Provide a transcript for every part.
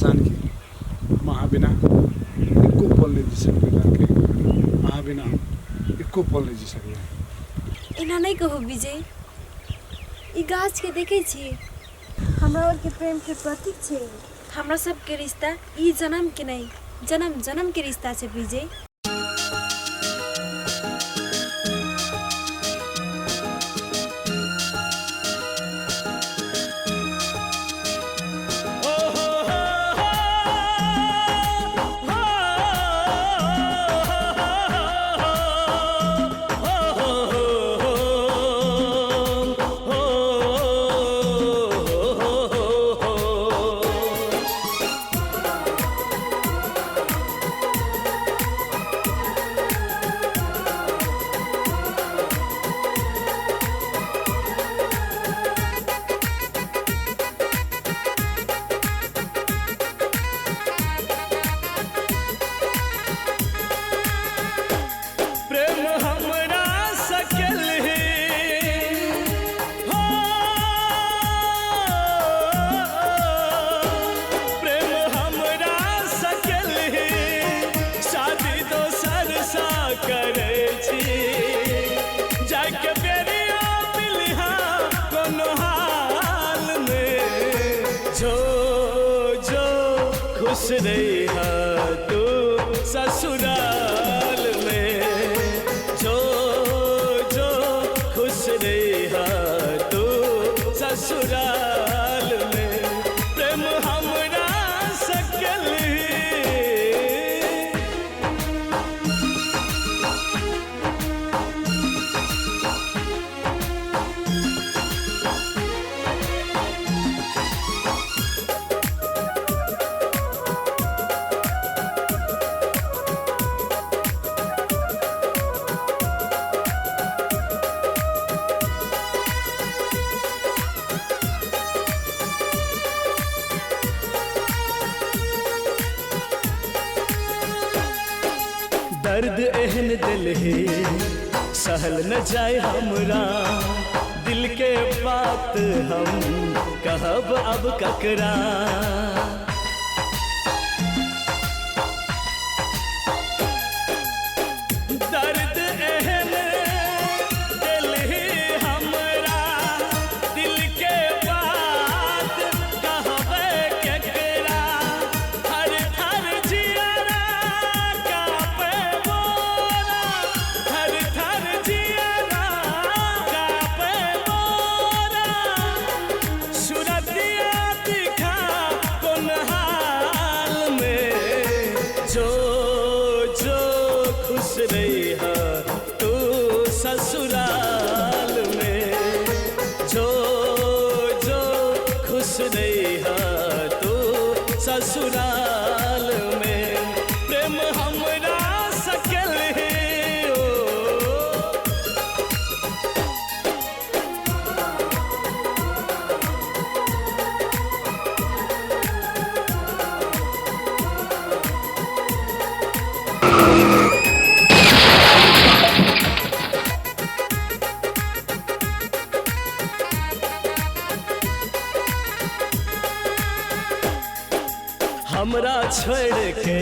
जानकी महाबिना एको पल नहीं जी सकते जानकी महाबिना एको पल नहीं जी सकते एना नहीं कहो विजय ई गाछ के देखे छी हमरा और के प्रेम के प्रतीक छे हमरा सब के रिश्ता ई जन्म के नहीं जन्म जन्म के रिश्ता छे विजय खुश रहा तू ससुराल में जो खुश रहा तू ससुराल में प्रेम हमरा सकल दर्द एहन दिल है सहल न जाए हमरा दिल के बात हम कहब अब ककरा दर्द एहन दिल है हमरा दिल के बात कहब ककरा हर हर जियारा खुश रहा तू ससुराल में जो खुश रहा तू ससुराल में प्रेम हमरा सकल है हमरा छोड़ के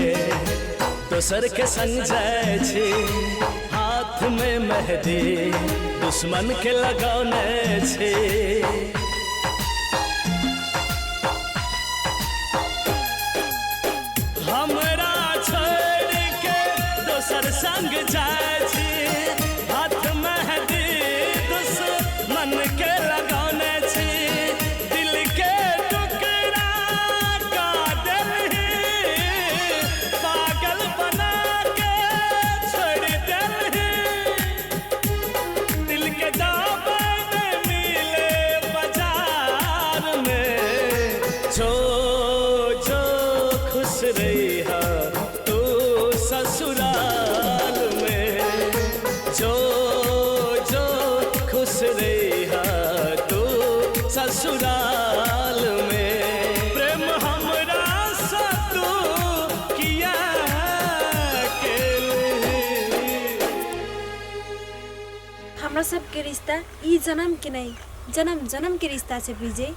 दोसर के संग जाए छी हाथ में मेहंदी दुश्मन के लगौने छी हमरा छोड़ के दोसर संग जाए छी हाथ मेहंदी दुश्मन के लगौने छी दिल के जो खुश रहा तू ससुराल में जो खुश रहा तू ससुराल में प्रेम हमरा सा तू किया के हमरा सब के रिश्ता ई जन्म के नहीं जन्म जन्म के रिश्ता छे विजय।